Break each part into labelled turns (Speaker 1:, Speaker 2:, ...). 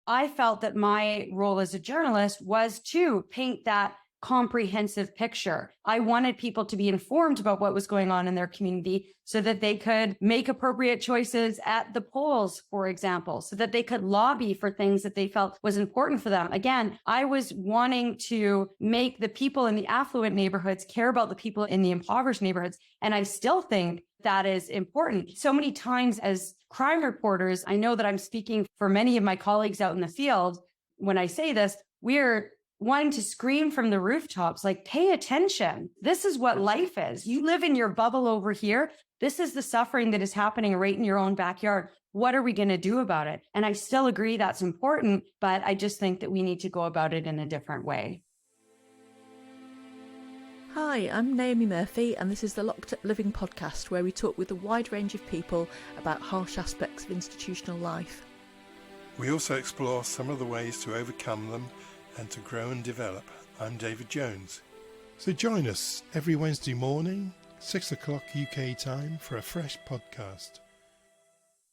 Speaker 1: I felt that my role as a journalist was to paint that comprehensive picture. I wanted people to be informed about what was going on in their community so that they could make appropriate choices at the polls, for example, so that they could lobby for things that they felt was important for them. Again, I was wanting to make the people in the affluent neighborhoods care about the people in the impoverished neighborhoods. And I still think that is important. So many times as crime reporters, I know that I'm speaking for many of my colleagues out in the field. When I say this, we're wanting to scream from the rooftops, like, pay attention. This is what life is. You live in your bubble over here. This is the suffering that is happening right in your own backyard. What are we going to do about it? And I still agree that's important, but I just think that we need to go about it in a different way.
Speaker 2: Hi, I'm Naomi Murphy, and this is the Locked Up Living podcast, where we talk with a wide range of people about harsh aspects of institutional life.
Speaker 3: We also explore some of the ways to overcome them and to grow and develop. I'm David Jones. So join us every Wednesday morning, 6 o'clock UK time, for a fresh podcast.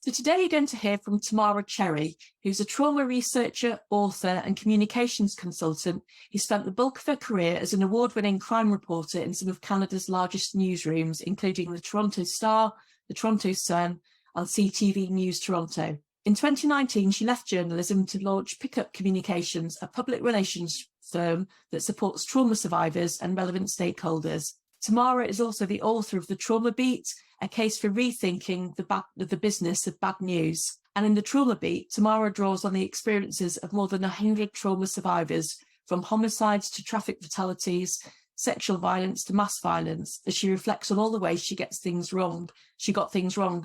Speaker 2: So today you're going to hear from Tamara Cherry, who's a trauma researcher, author and communications consultant who spent the bulk of her career as an award-winning crime reporter in some of Canada's largest newsrooms, including the Toronto Star, the Toronto Sun and CTV News Toronto. In 2019, she left journalism to launch Pickup Communications, a public relations firm that supports trauma survivors and relevant stakeholders. Tamara is also the author of The Trauma Beat, a case for rethinking the business of bad news. And in The Trauma Beat, Tamara draws on the experiences of more than 100 trauma survivors, from homicides to traffic fatalities, sexual violence to mass violence, as she reflects on all the ways she got things wrong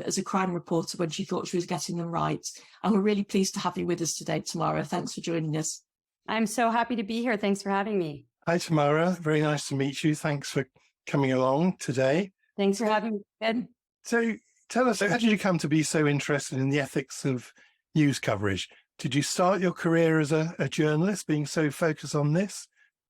Speaker 2: as a crime reporter when she thought she was getting them right. And we're really pleased to have you with us today, Tamara. Thanks for joining us.
Speaker 1: I'm so happy to be here. Thanks for having me.
Speaker 3: Hi, Tamara. Very nice to meet you. Thanks for coming along today.
Speaker 1: Thanks for having me, Ed.
Speaker 3: So tell us, how did you come to be so interested in the ethics of news coverage? Did you start your career as a journalist, being so focused on this?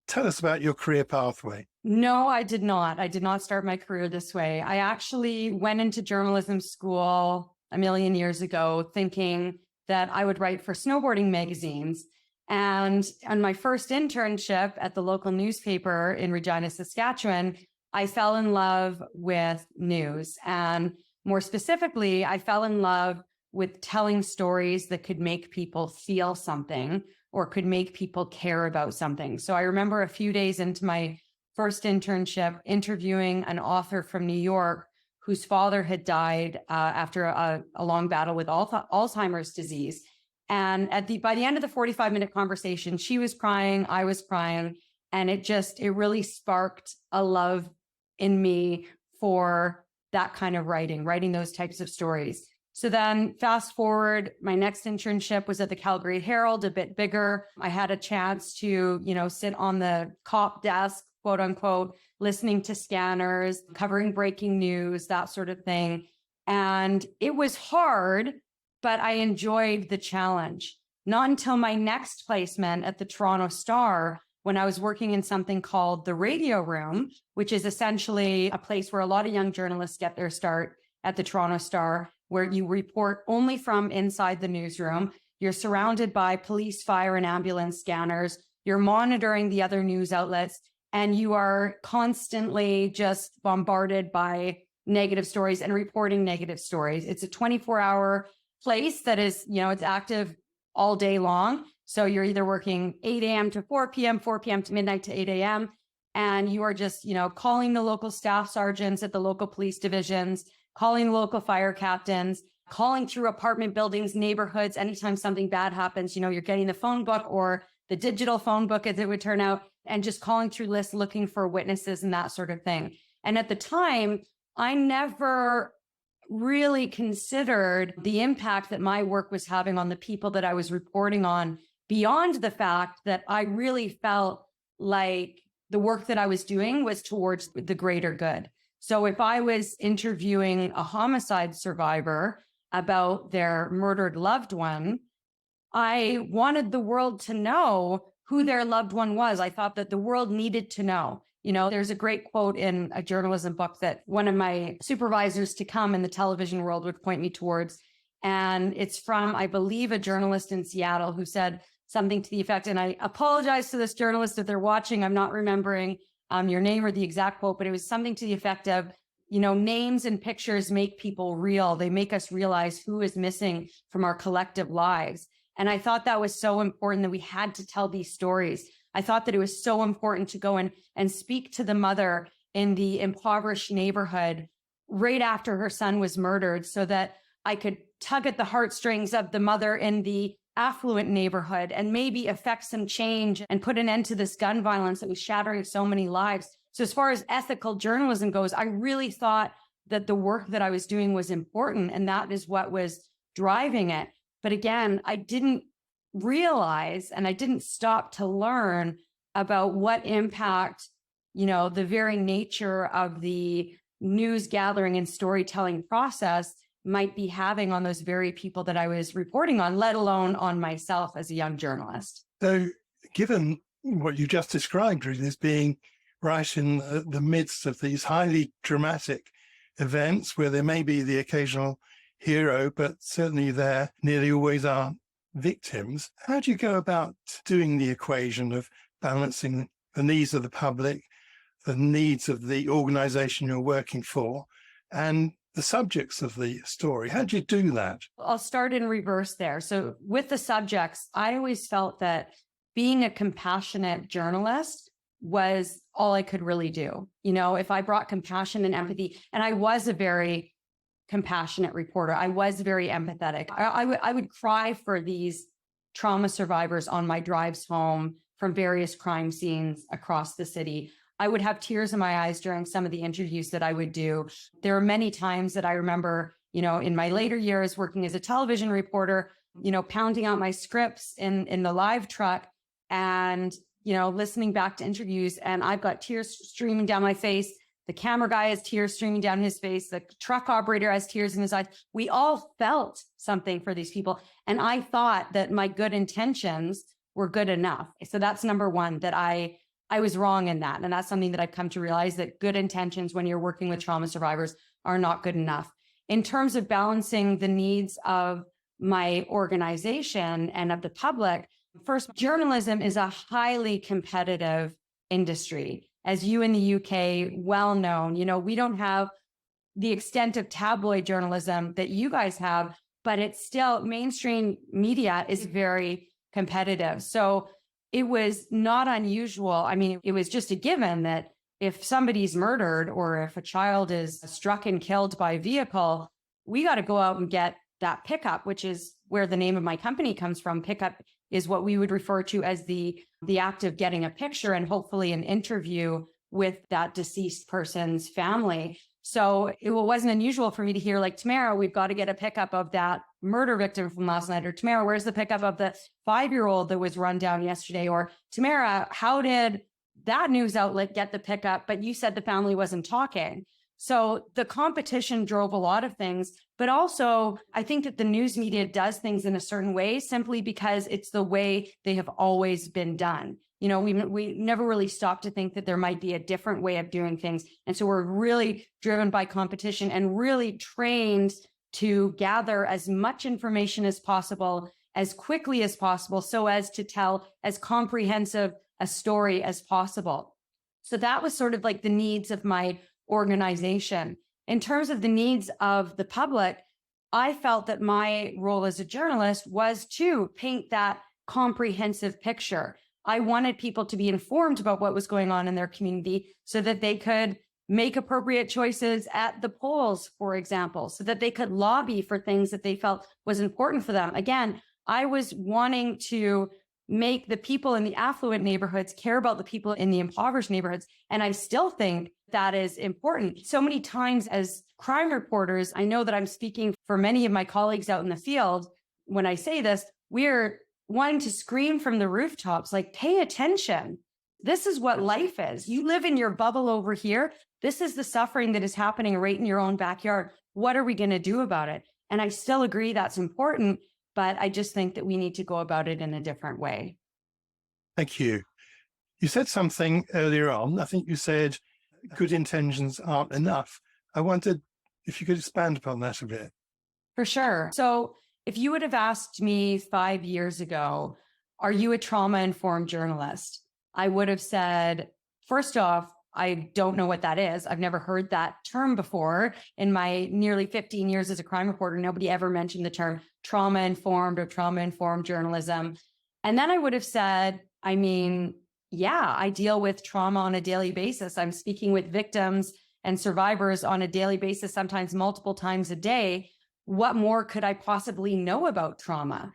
Speaker 3: Tell us about your career pathway.
Speaker 1: No, I did not. I did not start my career this way. I actually went into journalism school a million years ago thinking that I would write for snowboarding magazines. And on my first internship at the local newspaper in Regina, Saskatchewan, I fell in love with news. And more specifically, I fell in love with telling stories that could make people feel something or could make people care about something. So I remember a few days into my first internship interviewing an author from New York whose father had died after a long battle with Alzheimer's disease. And by the end of the 45-minute conversation, she was crying, I was crying, and it really sparked a love in me for that kind of writing those types of stories. So then fast forward, my next internship was at the Calgary Herald, a bit bigger. I had a chance to, sit on the cop desk, quote unquote, listening to scanners, covering breaking news, that sort of thing. And it was hard, but I enjoyed the challenge. Not until my next placement at the Toronto Star, when I was working in something called the Radio Room, which is essentially a place where a lot of young journalists get their start at the Toronto Star, where you report only from inside the newsroom. You're surrounded by police, fire, and ambulance scanners. You're monitoring the other news outlets, and you are constantly just bombarded by negative stories and reporting negative stories. It's a 24-hour place that is, it's active all day long. So you're either working 8 a.m. to 4 p.m., 4 p.m. to midnight to 8 a.m., and you are just, calling the local staff sergeants at the local police divisions, calling the local fire captains, calling through apartment buildings, neighborhoods. Anytime something bad happens, you're getting the phone book or the digital phone book, as it would turn out, and just calling through lists, looking for witnesses and that sort of thing. And at the time, I never really considered the impact that my work was having on the people that I was reporting on, beyond the fact that I really felt like the work that I was doing was towards the greater good. So if I was interviewing a homicide survivor about their murdered loved one, I wanted the world to know who their loved one was. I thought that the world needed to know. There's a great quote in a journalism book that one of my supervisors to come in the television world would point me towards. And it's from, I believe, a journalist in Seattle who said something to the effect, and I apologize to this journalist if they're watching, I'm not remembering your name or the exact quote, but it was something to the effect of, names and pictures make people real. They make us realize who is missing from our collective lives. And I thought that was so important that we had to tell these stories. I thought that it was so important to go in and speak to the mother in the impoverished neighborhood right after her son was murdered, so that I could tug at the heartstrings of the mother in the affluent neighborhood and maybe affect some change and put an end to this gun violence that was shattering so many lives. So as far as ethical journalism goes, I really thought that the work that I was doing was important, and that is what was driving it. But again, I didn't realize, and I didn't stop to learn about what impact, the very nature of the news gathering and storytelling process might be having on those very people that I was reporting on, let alone on myself as a young journalist.
Speaker 3: So given what you just described, Ruth, as being right in the midst of these highly dramatic events where there may be the occasional hero, but certainly there nearly always are victims, how do you go about doing the equation of balancing the needs of the public, the needs of the organization you're working for, and the subjects of the story? How do you do that?
Speaker 1: I'll start in reverse there. So with the subjects, I always felt that being a compassionate journalist was all I could really do. If I brought compassion and empathy, and I was a very compassionate reporter, I was very empathetic. I would cry for these trauma survivors on my drives home from various crime scenes across the city. I would have tears in my eyes during some of the interviews that I would do. There are many times that I remember, in my later years working as a television reporter, pounding out my scripts in the live truck and, listening back to interviews, and I've got tears streaming down my face. The camera guy has tears streaming down his face. The truck operator has tears in his eyes. We all felt something for these people. And I thought that my good intentions were good enough. So that's number one, that I was wrong in that. And that's something that I've come to realize, that good intentions when you're working with trauma survivors are not good enough. In terms of balancing the needs of my organization and of the public, first, journalism is a highly competitive industry. As you in the UK well known, we don't have the extent of tabloid journalism that you guys have, but it's still, mainstream media is very competitive. So it was not unusual. I mean, it was just a given that if somebody's murdered or if a child is struck and killed by a vehicle, we got to go out and get that pickup, which is where the name of my company comes from. Pickup is what we would refer to as the act of getting a picture and hopefully an interview with that deceased person's family. So it wasn't unusual for me to hear, like, Tamara, we've got to get a pickup of that murder victim from last night. Or Tamara, where's the pickup of the 5-year-old that was run down yesterday? Or Tamara, how did that news outlet get the pickup, but you said the family wasn't talking? So the competition drove a lot of things, but also I think that the news media does things in a certain way simply because it's the way they have always been done. We never really stopped to think that there might be a different way of doing things. And so we're really driven by competition and really trained to gather as much information as possible, as quickly as possible, so as to tell as comprehensive a story as possible. So that was sort of like the needs of my organization. In terms of the needs of the public, I felt that my role as a journalist was to paint that comprehensive picture. I wanted people to be informed about what was going on in their community so that they could make appropriate choices at the polls, for example, so that they could lobby for things that they felt was important for them. Again, I was wanting to make the people in the affluent neighborhoods care about the people in the impoverished neighborhoods. And I still think that is important. So many times as crime reporters, I know that I'm speaking for many of my colleagues out in the field when I say this, we're wanting to scream from the rooftops, like, pay attention. This is what life is. You live in your bubble over here. This is the suffering that is happening right in your own backyard. What are we going to do about it? And I still agree that's important, but I just think that we need to go about it in a different way.
Speaker 3: Thank you. You said something earlier on. I think you said good intentions aren't enough. I wondered if you could expand upon that a bit.
Speaker 1: For sure. So if you would have asked me 5 years ago, are you a trauma-informed journalist? I would have said, first off, I don't know what that is. I've never heard that term before. In my nearly 15 years as a crime reporter, nobody ever mentioned the term trauma-informed or trauma-informed journalism. And then I would have said, I mean, yeah, I deal with trauma on a daily basis. I'm speaking with victims and survivors on a daily basis, sometimes multiple times a day. What more could I possibly know about trauma?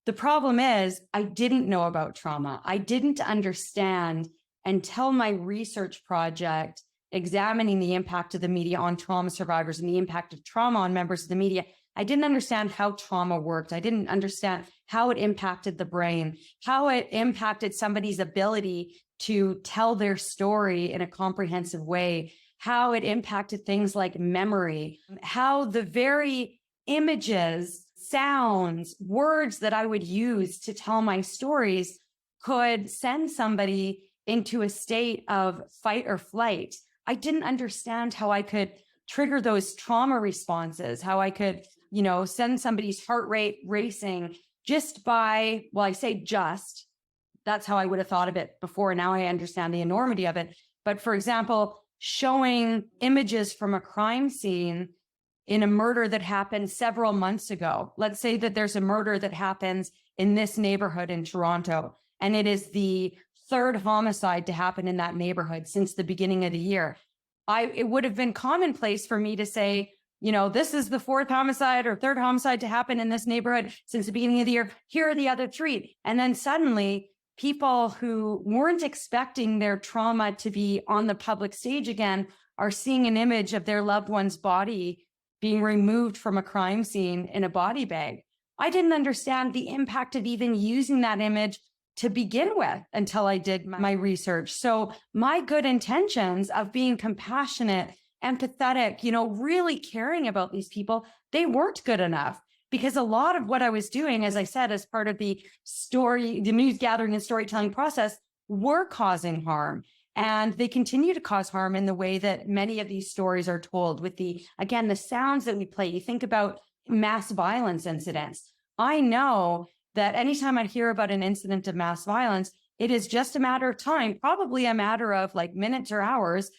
Speaker 1: The problem is I didn't know about trauma. I didn't understand until my research project examining the impact of the media on trauma survivors and the impact of trauma on members of the media. I didn't understand how trauma worked. I didn't understand how it impacted the brain, how it impacted somebody's ability to tell their story in a comprehensive way, how it impacted things like memory, how the very images, sounds, words that I would use to tell my stories could send somebody into a state of fight or flight. I didn't understand how I could trigger those trauma responses, how I could, send somebody's heart rate racing just by, well, I say just, that's how I would have thought of it before. Now I understand the enormity of it. But for example, showing images from a crime scene in a murder that happened several months ago. Let's say that there's a murder that happens in this neighborhood in Toronto, and it is the third homicide to happen in that neighborhood since the beginning of the year. It would have been commonplace for me to say, this is the fourth homicide or third homicide to happen in this neighborhood since the beginning of the year. Here are the other three. And then suddenly people who weren't expecting their trauma to be on the public stage again are seeing an image of their loved one's body being removed from a crime scene in a body bag. I didn't understand the impact of even using that image to begin with until I did my research. So my good intentions of being compassionate, empathetic, really caring about these people, they weren't good enough, because a lot of what I was doing, as I said, as part of the news gathering and storytelling process, were causing harm. And they continue to cause harm in the way that many of these stories are told with the sounds that we play. You think about mass violence incidents. I know that anytime I hear about an incident of mass violence, it is just a matter of time, probably a matter of like minutes or hours,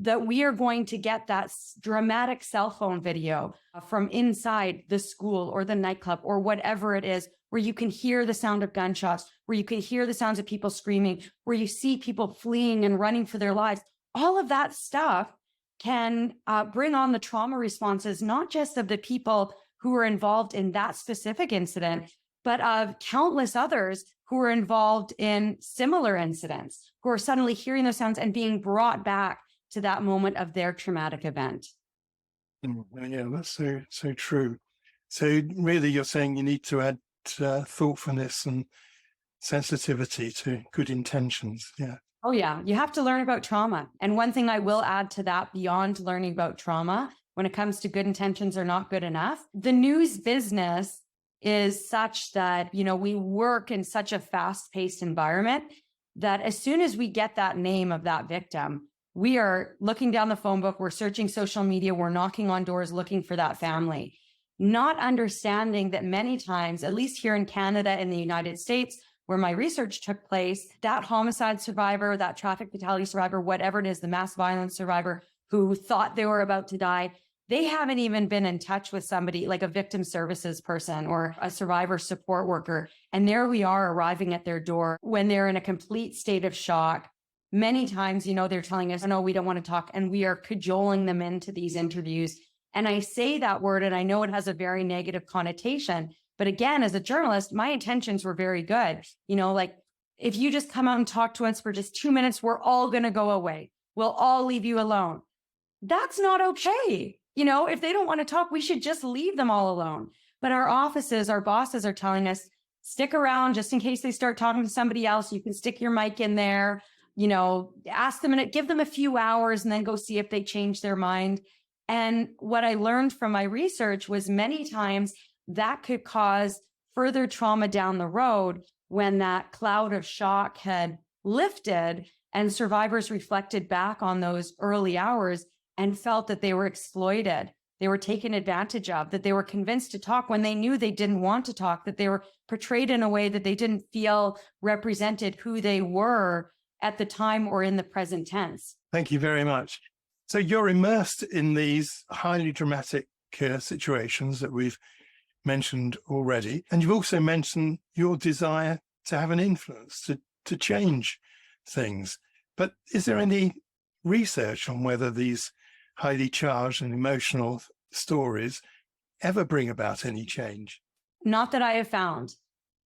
Speaker 1: that we are going to get that dramatic cell phone video from inside the school or the nightclub or whatever it is, where you can hear the sound of gunshots, where you can hear the sounds of people screaming, where you see people fleeing and running for their lives. All of that stuff can bring on the trauma responses, not just of the people who were involved in that specific incident, but of countless others who were involved in similar incidents, who are suddenly hearing those sounds and being brought back to that moment of their traumatic event.
Speaker 3: Yeah, that's so true. So really, you're saying you need to add thoughtfulness and sensitivity to good intentions. Yeah.
Speaker 1: Oh, yeah. You have to learn about trauma. And one thing I will add to that, beyond learning about trauma, when it comes to good intentions are not good enough, the news business is such that, we work in such a fast-paced environment that as soon as we get that name of that victim, we are looking down the phone book, we're searching social media, we're knocking on doors looking for that family, not understanding that many times, at least here in Canada, in the United States, where my research took place, that homicide survivor, that traffic fatality survivor, whatever it is, the mass violence survivor who thought they were about to die, they haven't even been in touch with somebody like a victim services person or a survivor support worker. And there we are arriving at their door when they're in a complete state of shock. Many times, they're telling us, no, we don't want to talk. And we are cajoling them into these interviews. And I say that word, and I know it has a very negative connotation. But again, as a journalist, my intentions were very good. If you just come out and talk to us for just 2 minutes, we're all going to go away. We'll all leave you alone. That's not okay. If they don't want to talk, we should just leave them all alone. But our offices, our bosses are telling us, stick around just in case they start talking to somebody else. You can stick your mic in there, ask them and give them a few hours and then go see if they change their mind. And what I learned from my research was many times that could cause further trauma down the road when that cloud of shock had lifted and survivors reflected back on those early hours and felt that they were exploited, they were taken advantage of, that they were convinced to talk when they knew they didn't want to talk, that they were portrayed in a way that they didn't feel represented who they were at the time or in the present tense.
Speaker 3: Thank you very much. So you're immersed in these highly dramatic situations that we've mentioned already. And you've also mentioned your desire to have an influence, to change things. But is there any research on whether these highly charged and emotional stories ever bring about any change?
Speaker 1: Not that I have found.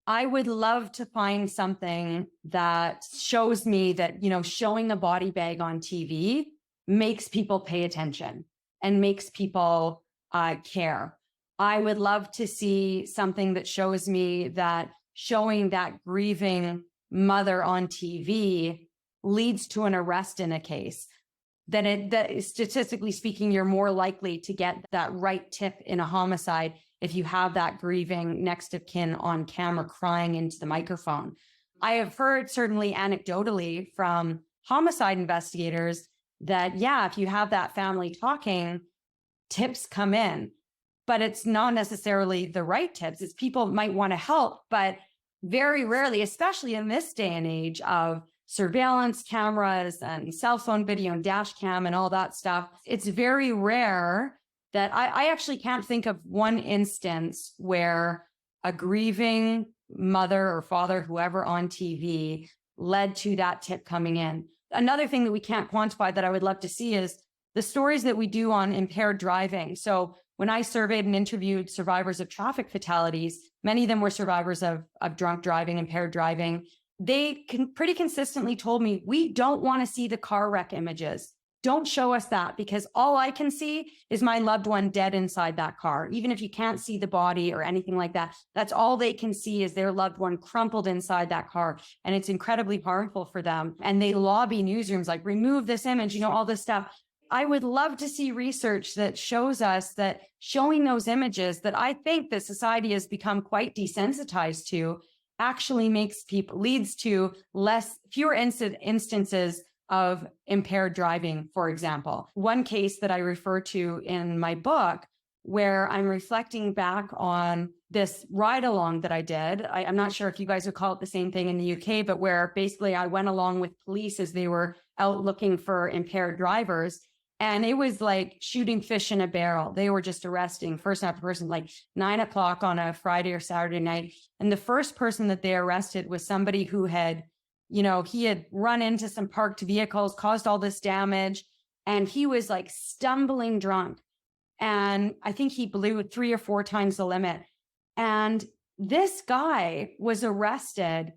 Speaker 1: I would love to find something that shows me that, showing a body bag on TV makes people pay attention and makes people care. I would love to see something that shows me that showing that grieving mother on TV leads to an arrest in a case. That statistically speaking, you're more likely to get that right tip in a homicide if you have that grieving next of kin on camera crying into the microphone. I have heard, certainly anecdotally, from homicide investigators that, if you have that family talking, tips come in. But it's not necessarily the right tips. It's people might want to help, but very rarely, especially in this day and age of surveillance cameras and cell phone video and dash cam and all that stuff, it's very rare that I actually can't think of one instance where a grieving mother or father, whoever on TV, led to that tip coming in. Another thing that we can't quantify that I would love to see is the stories that we do on impaired driving. So when I surveyed and interviewed survivors of traffic fatalities, many of them were survivors of drunk driving, impaired driving. They pretty consistently told me, we don't want to see the car wreck images. Don't show us that, because all I can see is my loved one dead inside that car. Even if you can't see the body or anything like that, that's all they can see is their loved one crumpled inside that car. And it's incredibly harmful for them. And they lobby newsrooms like, remove this image, all this stuff. I would love to see research that shows us that showing those images that I think that society has become quite desensitized to actually leads to fewer instances of impaired driving, for example. One case that I refer to in my book, where I'm reflecting back on this ride along that I did. I'm not sure if you guys would call it the same thing in the UK, but where basically I went along with police as they were out looking for impaired drivers. And it was like shooting fish in a barrel. They were just arresting person after person, like 9 o'clock on a Friday or Saturday night. And the first person that they arrested was somebody who had, he had run into some parked vehicles, caused all this damage, and he was like stumbling drunk. And I think he blew 3 or 4 times the limit. And this guy was arrested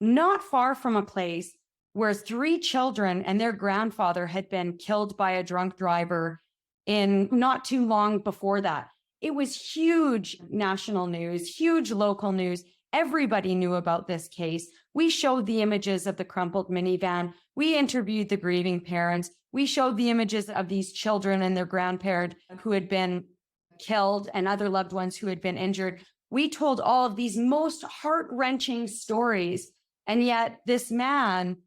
Speaker 1: not far from a place where 3 children and their grandfather had been killed by a drunk driver in not too long before that. It was huge national news, huge local news. Everybody knew about this case. We showed the images of the crumpled minivan. We interviewed the grieving parents. We showed the images of these children and their grandparent who had been killed and other loved ones who had been injured. We told all of these most heart-wrenching stories. And yet this man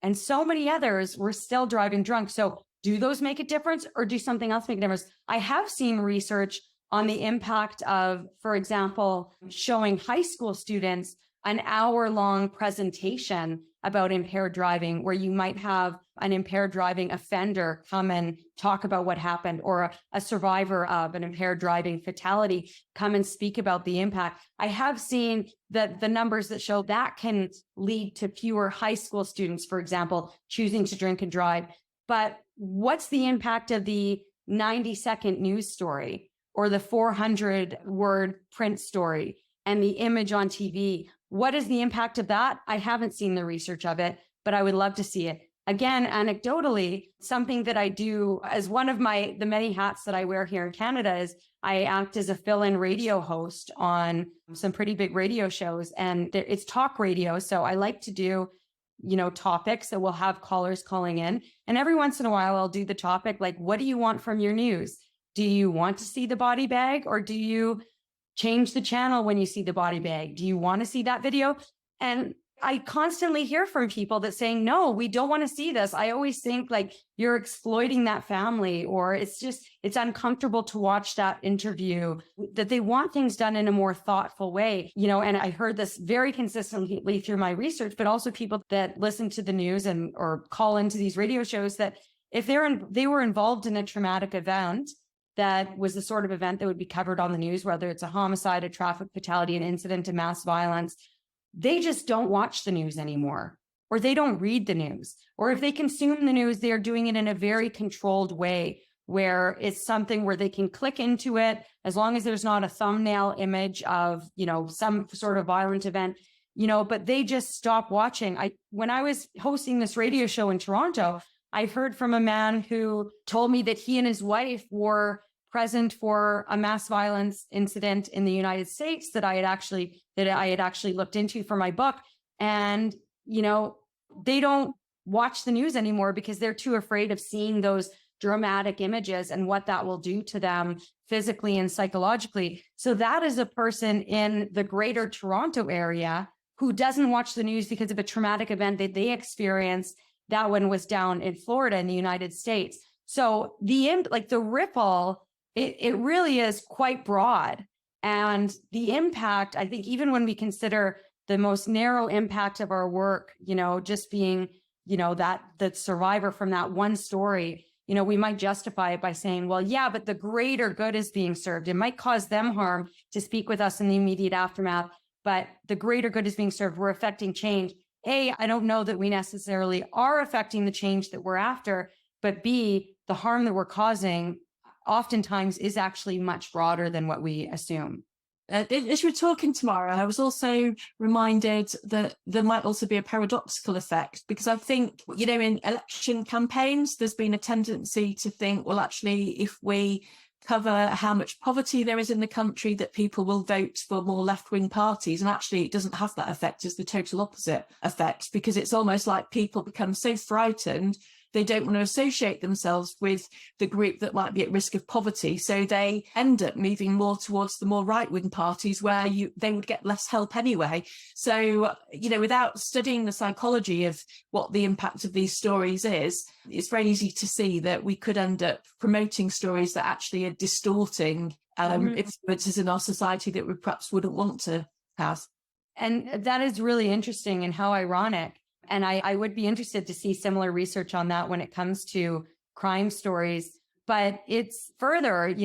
Speaker 1: and so many others were still driving drunk. So do those make a difference, or do something else make a difference? I have seen research on the impact of, for example, showing high school students an hour-long presentation about impaired driving, where you might have an impaired driving offender come and talk about what happened, or a survivor of an impaired driving fatality come and speak about the impact. I have seen that the numbers that show that can lead to fewer high school students, for example, choosing to drink and drive. But what's the impact of the 90-second news story or the 400-word print story and the image on TV? What is the impact of that? I haven't seen the research of it, but I would love to see it. Again, anecdotally, something that I do as one of the many hats that I wear here in Canada is I act as a fill-in radio host on some pretty big radio shows, and it's talk radio. So I like to do, topics that will have callers calling in. And every once in a while, I'll do the topic like, what do you want from your news? Do you want to see the body bag, or do you change the channel when you see the body bag? Do you want to see that video? And I constantly hear from people that saying, no, we don't want to see this. I always think like you're exploiting that family, or it's uncomfortable to watch that interview, that they want things done in a more thoughtful way, and I heard this very consistently through my research, but also people that listen to the news or call into these radio shows, that if they were involved in a traumatic event, that was the sort of event that would be covered on the news, whether it's a homicide, a traffic fatality, an incident of mass violence, they just don't watch the news anymore, or they don't read the news. Or if they consume the news, they're doing it in a very controlled way, where it's something where they can click into it, as long as there's not a thumbnail image of, some sort of violent event, but they just stop watching. When I was hosting this radio show in Toronto, I heard from a man who told me that he and his wife were present for a mass violence incident in the United States that I had actually looked into for my book. And, they don't watch the news anymore because they're too afraid of seeing those dramatic images and what that will do to them physically and psychologically. So that is a person in the greater Toronto area who doesn't watch the news because of a traumatic event that they experienced. That one was down in Florida in the United States. So the ripple, it really is quite broad. And the impact, I think, even when we consider the most narrow impact of our work, just being, that the survivor from that one story, we might justify it by saying, well, yeah, but the greater good is being served. It might cause them harm to speak with us in the immediate aftermath, but the greater good is being served. We're affecting change. A, I don't know that we necessarily are affecting the change that we're after, but B, the harm that we're causing oftentimes is actually much broader than what we assume.
Speaker 2: As you were talking, Tamara, I was also reminded that there might also be a paradoxical effect, because I think, in election campaigns, there's been a tendency to think, well, actually, if we cover how much poverty there is in the country, that people will vote for more left-wing parties. And actually, it doesn't have that effect. It's the total opposite effect, because it's almost like people become so frightened they don't want to associate themselves with the group that might be at risk of poverty. So they end up moving more towards the more right-wing parties where they would get less help anyway. So, without studying the psychology of what the impact of these stories is, it's very easy to see that we could end up promoting stories that actually are distorting influences in our society that we perhaps wouldn't want to have.
Speaker 1: And that is really interesting and how ironic. And I would be interested to see similar research on that when it comes to crime stories. But it's further,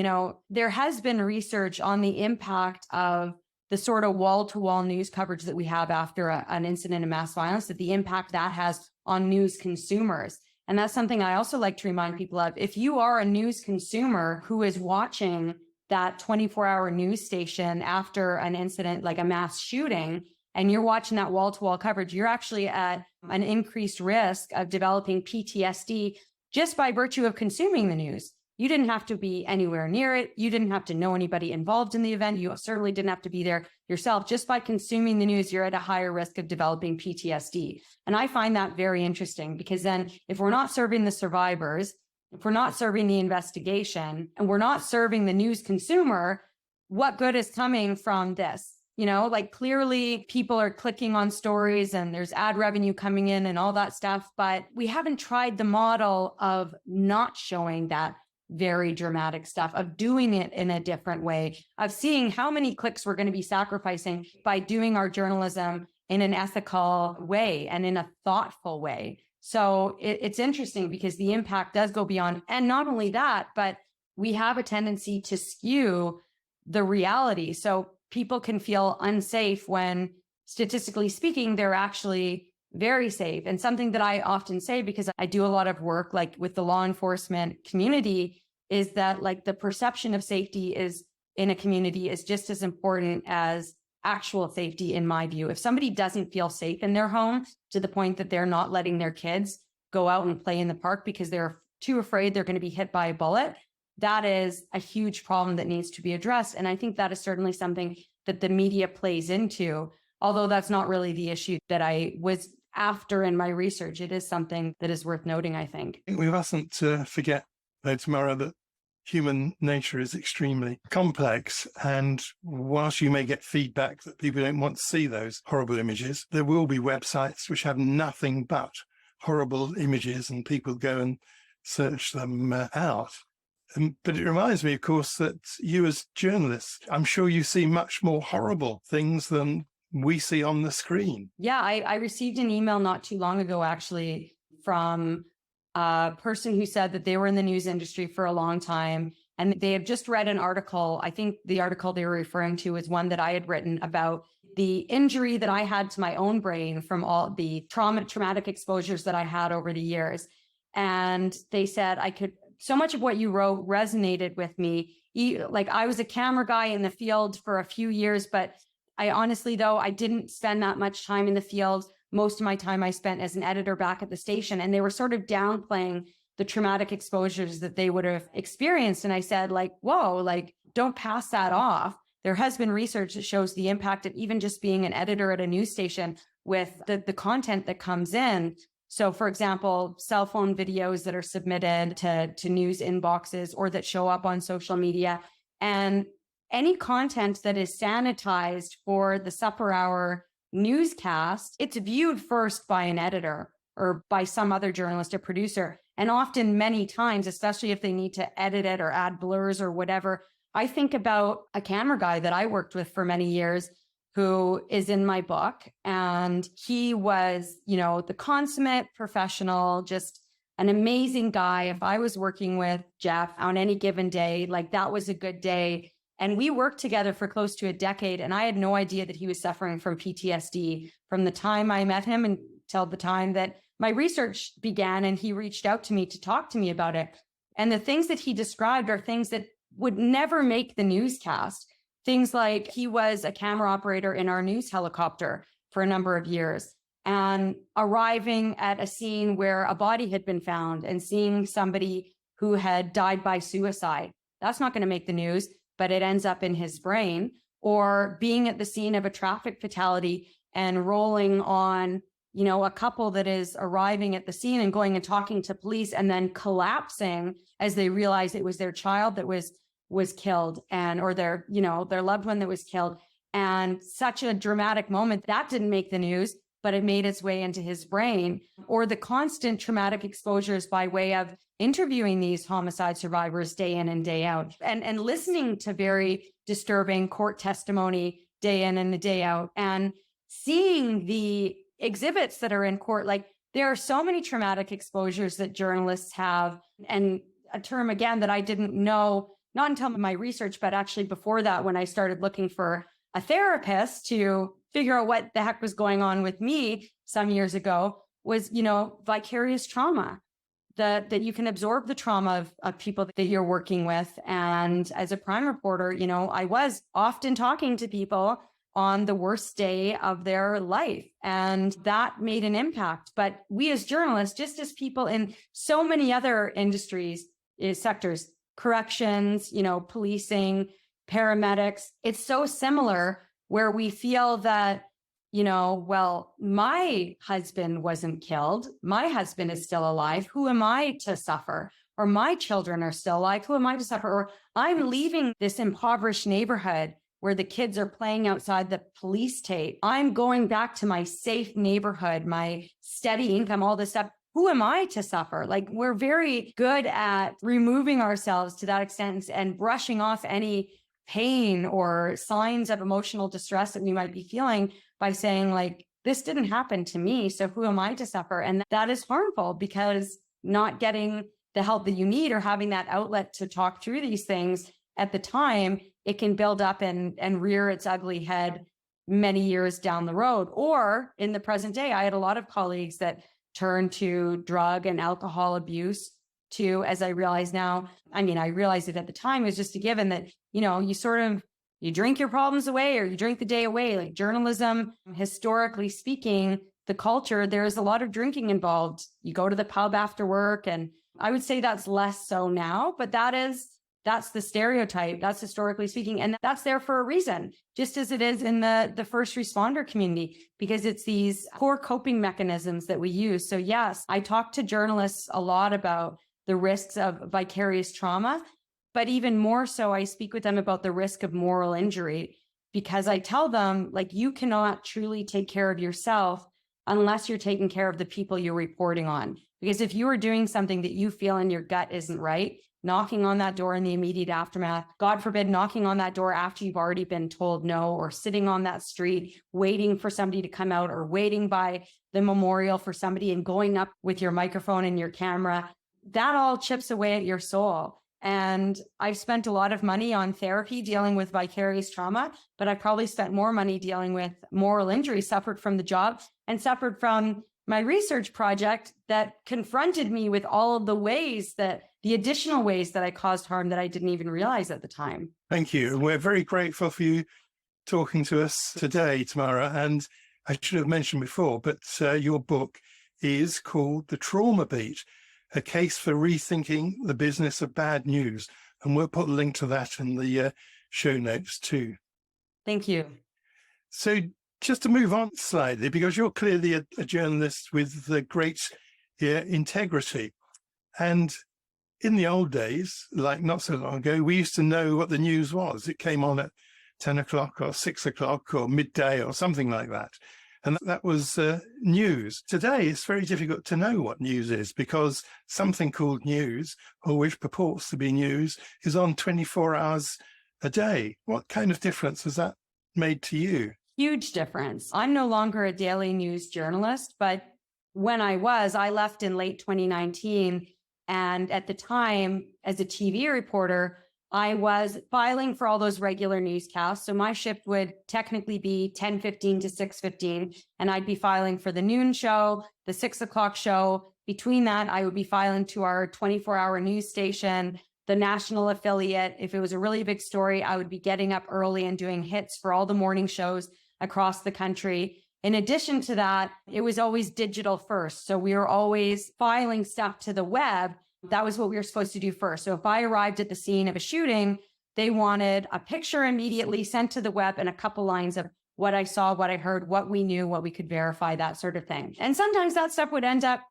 Speaker 1: there has been research on the impact of the sort of wall-to-wall news coverage that we have after an incident of mass violence, that the impact that has on news consumers. And that's something I also like to remind people of. If you are a news consumer who is watching that 24-hour news station after an incident like a mass shooting, and you're watching that wall-to-wall coverage, you're actually at an increased risk of developing PTSD just by virtue of consuming the news. You didn't have to be anywhere near it. You didn't have to know anybody involved in the event. You certainly didn't have to be there yourself. Just by consuming the news, you're at a higher risk of developing PTSD. And I find that very interesting, because then if we're not serving the survivors, if we're not serving the investigation, and we're not serving the news consumer, what good is coming from this? Clearly people are clicking on stories and there's ad revenue coming in and all that stuff, but we haven't tried the model of not showing that very dramatic stuff, of doing it in a different way, of seeing how many clicks we're going to be sacrificing by doing our journalism in an ethical way and in a thoughtful way. So it's interesting because the impact does go beyond. And not only that, but we have a tendency to skew the reality. So people can feel unsafe when, statistically speaking, they're actually very safe. And something that I often say, because I do a lot of work with the law enforcement community, is that the perception of safety is in a community is just as important as actual safety, in my view. If somebody doesn't feel safe in their home to the point that they're not letting their kids go out and play in the park because they're too afraid they're going to be hit by a bullet, that is a huge problem that needs to be addressed. And I think that is certainly something that the media plays into, although that's not really the issue that I was after in my research. It is something that is worth noting, I think.
Speaker 3: We mustn't forget, though, Tamara, that human nature is extremely complex. And whilst you may get feedback that people don't want to see those horrible images, there will be websites which have nothing but horrible images and people go and search them out. But it reminds me, of course, that you as journalists, I'm sure you see much more horrible things than we see on the screen.
Speaker 1: Yeah, I received an email not too long ago, actually, from a person who said that they were in the news industry for a long time and they had just read an article. I think the article they were referring to was one that I had written about the injury that I had to my own brain from all the traumatic exposures that I had over the years. And they said, so much of what you wrote resonated with me. Like, I was a camera guy in the field for a few years, but I honestly, though, I didn't spend that much time in the field. Most of my time I spent as an editor back at the station, and they were sort of downplaying the traumatic exposures that they would have experienced. And I said, like, whoa, like, don't pass that off. There has been research that shows the impact of even just being an editor at a news station with the content that comes in. So, for example, cell phone videos that are submitted to news inboxes or that show up on social media, and any content that is sanitized for the supper hour newscast, it's viewed first by an editor or by some other journalist or producer. And often, many times, especially if they need to edit it or add blurs or whatever, I think about a camera guy that I worked with for many years who is in my book. And he was, the consummate professional, just an amazing guy. If I was working with Jeff on any given day, like, that was a good day. And we worked together for close to a decade. And I had no idea that he was suffering from PTSD from the time I met him until the time that my research began. And he reached out to me to talk to me about it. And the things that he described are things that would never make the newscast. Things like he was a camera operator in our news helicopter for a number of years, and arriving at a scene where a body had been found and seeing somebody who had died by suicide. That's not going to make the news, but it ends up in his brain. Or being at the scene of a traffic fatality and rolling on, a couple that is arriving at the scene and going and talking to police and then collapsing as they realize it was their child that was killed, or their loved one that was killed. And such a dramatic moment that didn't make the news, but it made its way into his brain. Or the constant traumatic exposures by way of interviewing these homicide survivors day in and day out, and listening to very disturbing court testimony day in and day out, and seeing the exhibits that are in court. Like, there are so many traumatic exposures that journalists have, and a term, again, that I didn't know, not until my research, but actually before that, when I started looking for a therapist to figure out what the heck was going on with me some years ago, was, vicarious trauma, that you can absorb the trauma of people that you're working with. And as a crime reporter, I was often talking to people on the worst day of their life, and that made an impact. But we as journalists, just as people in so many other industries, sectors, corrections, policing, paramedics, it's so similar, where we feel that, well, my husband wasn't killed. My husband is still alive. Who am I to suffer? Or my children are still alive. Who am I to suffer? Or I'm leaving this impoverished neighborhood where the kids are playing outside the police tape. I'm going back to my safe neighborhood, my steady income, all this stuff. Who am I to suffer? Like, we're very good at removing ourselves to that extent and brushing off any pain or signs of emotional distress that we might be feeling by saying, like, this didn't happen to me, so who am I to suffer? And that is harmful, because not getting the help that you need or having that outlet to talk through these things at the time, it can build up and rear its ugly head many years down the road. Or in the present day, I had a lot of colleagues that turned to drug and alcohol abuse too, as I realize now. I realized it at the time, it was just a given that, you drink your problems away or you drink the day away. Like, journalism, historically speaking, the culture, there's a lot of drinking involved. You go to the pub after work, and I would say that's less so now, but that's the stereotype. That's historically speaking. And that's there for a reason, just as it is in the first responder community, because it's these core coping mechanisms that we use. So yes, I talk to journalists a lot about the risks of vicarious trauma, But even more so, I speak with them about the risk of moral injury, because I tell them, like, you cannot truly take care of yourself unless you're taking care of the people you're reporting on. Because if you are doing something that you feel in your gut isn't right, knocking on that door in the immediate aftermath, God forbid, knocking on that door after you've already been told no, or sitting on that street, waiting for somebody to come out, or waiting by the memorial for somebody and going up with your microphone and your camera, that all chips away at your soul. And I've spent a lot of money on therapy dealing with vicarious trauma, but I probably spent more money dealing with moral injury suffered from the job and suffered from my research project that confronted me with all of the additional ways that I caused harm that I didn't even realize at the time.
Speaker 3: Thank you. And we're very grateful for you talking to us today, Tamara. And I should have mentioned before, but your book is called The Trauma Beat, a case for rethinking the business of bad news. And we'll put a link to that in the show notes too.
Speaker 1: Thank you.
Speaker 3: So just to move on slightly, because you're clearly a journalist with great integrity. And in the old days, like not so long ago, we used to know what the news was. It came on at 10 o'clock or 6 o'clock or midday or something like that. And that was news. Today, it's very difficult to know what news is, because something called news, or which purports to be news, is on 24 hours a day. What kind of difference has that made to you?
Speaker 1: Huge difference. I'm no longer a daily news journalist, but when I left in late 2019. And at the time, as a TV reporter, I was filing for all those regular newscasts. So my shift would technically be 10:15 to 6:15, and I'd be filing for the noon show, the 6 o'clock show. Between that, I would be filing to our 24-hour news station, the national affiliate. If it was a really big story, I would be getting up early and doing hits for all the morning shows across the country. In addition to that, it was always digital first. So we were always filing stuff to the web. That was what we were supposed to do first. So if I arrived at the scene of a shooting, they wanted a picture immediately sent to the web and a couple lines of what I saw, what I heard, what we knew, what we could verify, that sort of thing. And sometimes that stuff would end up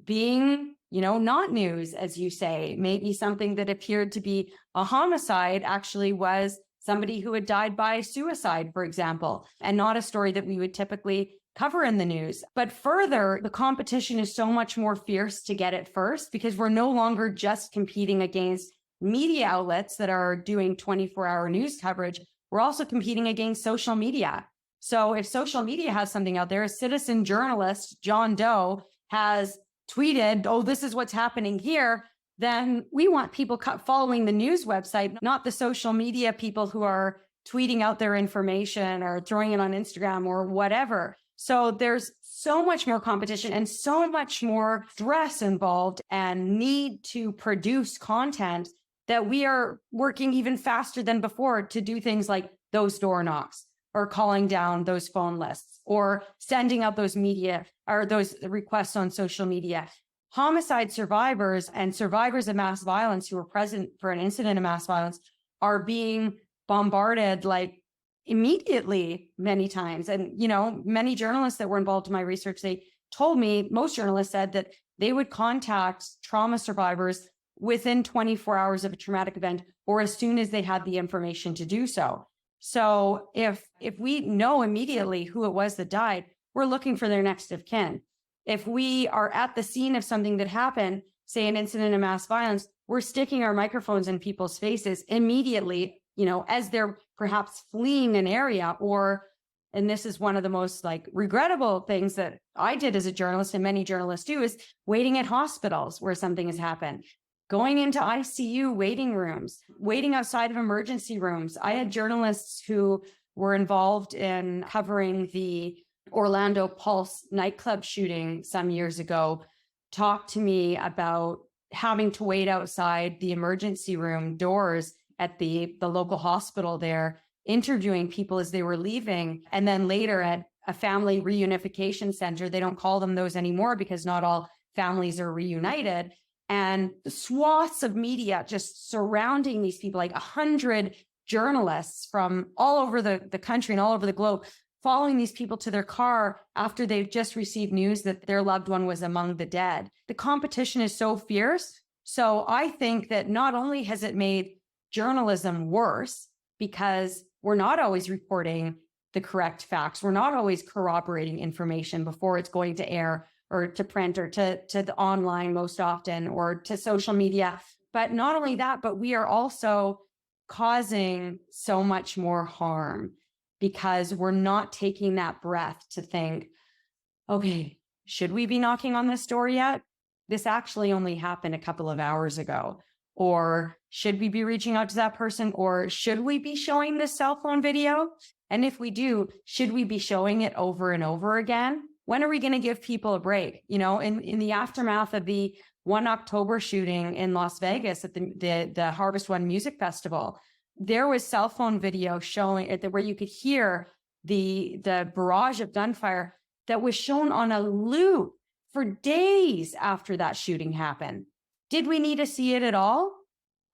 Speaker 1: being, not news, as you say. Maybe something that appeared to be a homicide actually was somebody who had died by suicide, for example, and not a story that we would typically cover in the news. But further, the competition is so much more fierce to get it first, because we're no longer just competing against media outlets that are doing 24-hour news coverage. We're also competing against social media. So if social media has something out there, a citizen journalist, John Doe, has tweeted, oh, this is what's happening here, then we want people following the news website, not the social media people who are tweeting out their information or throwing it on Instagram or whatever. So there's so much more competition and so much more stress involved and need to produce content that we are working even faster than before to do things like those door knocks or calling down those phone lists or sending out those media or those requests on social media. Homicide survivors and survivors of mass violence who were present for an incident of mass violence are being bombarded like immediately many times. And, many journalists that were involved in my research, they told me, most journalists said that they would contact trauma survivors within 24 hours of a traumatic event or as soon as they had the information to do so. So if we know immediately who it was that died, we're looking for their next of kin. If we are at the scene of something that happened, say an incident of mass violence, we're sticking our microphones in people's faces immediately, as they're perhaps fleeing an area and this is one of the most regrettable things that I did as a journalist and many journalists do, is waiting at hospitals where something has happened, going into ICU waiting rooms, waiting outside of emergency rooms. I had journalists who were involved in covering the Orlando Pulse nightclub shooting some years ago, talk to me about having to wait outside the emergency room doors at the local hospital there, interviewing people as they were leaving. And then later at a family reunification center, they don't call them those anymore because not all families are reunited. And the swaths of media just surrounding these people, like 100 journalists from all over the country and all over the globe, following these people to their car after they've just received news that their loved one was among the dead. The competition is so fierce. So I think that not only has it made journalism worse because we're not always reporting the correct facts. We're not always corroborating information before it's going to air or to print or to the online most often or to social media. But not only that, but we are also causing so much more harm because we're not taking that breath to think, okay, should we be knocking on this door yet? This actually only happened a couple of hours ago. Or should we be reaching out to that person? Or should we be showing this cell phone video? And if we do, should we be showing it over and over again? When are we going to give people a break? You know, in the aftermath of the 1 October shooting in Las Vegas at the Harvest One Music Festival, there was cell phone video showing it where you could hear the barrage of gunfire that was shown on a loop for days after that shooting happened. Did we need to see it at all?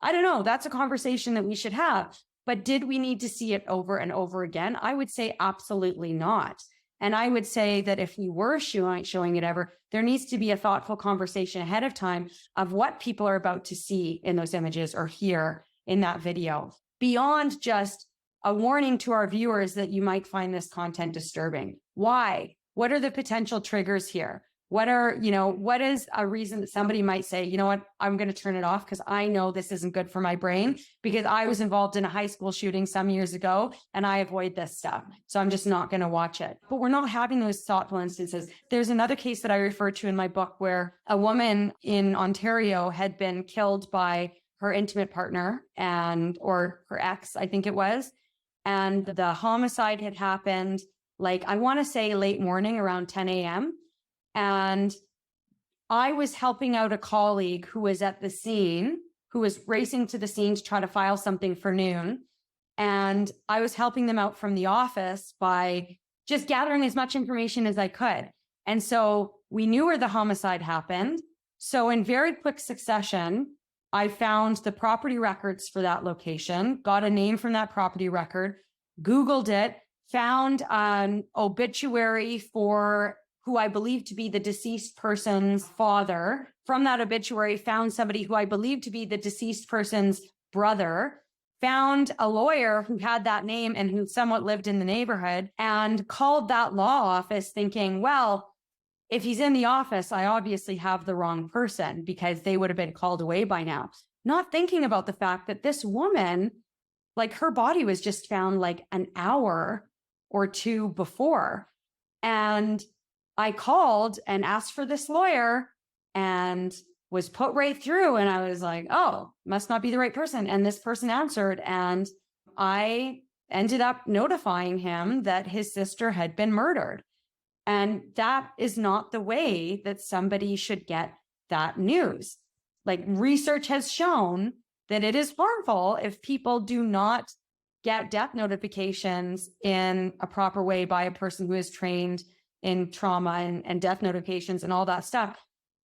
Speaker 1: I don't know. That's a conversation that we should have. But did we need to see it over and over again? I would say absolutely not. And I would say that if we were showing it ever, there needs to be a thoughtful conversation ahead of time of what people are about to see in those images or hear in that video, beyond just a warning to our viewers that you might find this content disturbing. Why? What are the potential triggers here? What is a reason that somebody might say, you know what, I'm going to turn it off because I know this isn't good for my brain because I was involved in a high school shooting some years ago and I avoid this stuff. So I'm just not going to watch it. But we're not having those thoughtful instances. There's another case that I refer to in my book where a woman in Ontario had been killed by her intimate partner or her ex, I think it was. And the homicide had happened, I want to say late morning around 10 a.m. And I was helping out a colleague who was at the scene, who was racing to the scene to try to file something for noon. And I was helping them out from the office by just gathering as much information as I could. And so we knew where the homicide happened. So in very quick succession, I found the property records for that location, got a name from that property record, Googled it, found an obituary for who I believe to be the deceased person's father. From that obituary, found somebody who I believe to be the deceased person's brother, found a lawyer who had that name and who somewhat lived in the neighborhood, and called that law office thinking, well, if he's in the office, I obviously have the wrong person because they would have been called away by now. Not thinking about the fact that this woman, her body was just found an hour or two before. And I called and asked for this lawyer and was put right through. And I was like, oh, must not be the right person. And this person answered. And I ended up notifying him that his sister had been murdered. And that is not the way that somebody should get that news. Research has shown that it is harmful if people do not get death notifications in a proper way by a person who is trained in trauma and death notifications and all that stuff.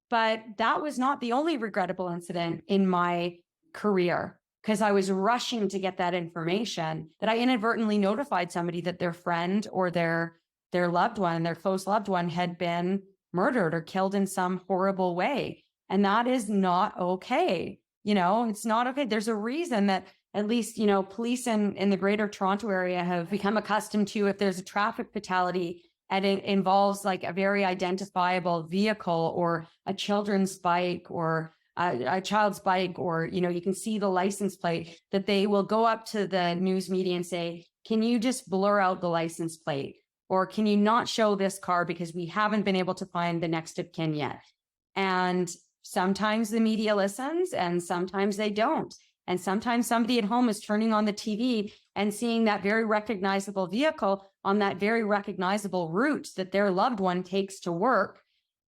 Speaker 1: But that was not the only regrettable incident in my career because I was rushing to get that information that I inadvertently notified somebody that their friend or their loved one, their close loved one had been murdered or killed in some horrible way. And that is not okay. It's not okay. There's a reason that at least, police in the greater Toronto area have become accustomed to if there's a traffic fatality and it involves a very identifiable vehicle or a children's bike or a child's bike, or, you can see the license plate, that they will go up to the news media and say, can you just blur out the license plate? Or can you not show this car because we haven't been able to find the next of kin yet? And sometimes the media listens and sometimes they don't. And sometimes somebody at home is turning on the TV and seeing that very recognizable vehicle on that very recognizable route that their loved one takes to work.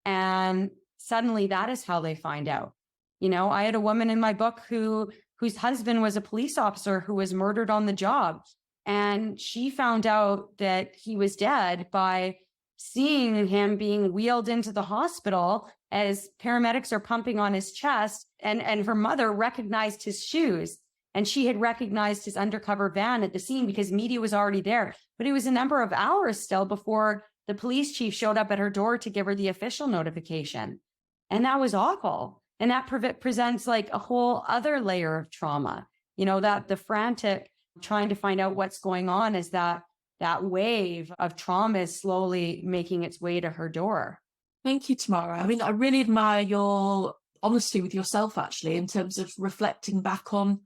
Speaker 1: And suddenly that is how they find out. I had a woman in my book whose husband was a police officer who was murdered on the job. And she found out that he was dead by seeing him being wheeled into the hospital as paramedics are pumping on his chest, and her mother recognized his shoes, and she had recognized his undercover van at the scene because media was already there. But it was a number of hours still before the police chief showed up at her door to give her the official notification. And that was awful. And that presents a whole other layer of trauma that the frantic trying to find out what's going on is that wave of trauma is slowly making its way to her door.
Speaker 2: Thank you, Tamara. I mean, I really admire your honesty with yourself, actually, in terms of reflecting back on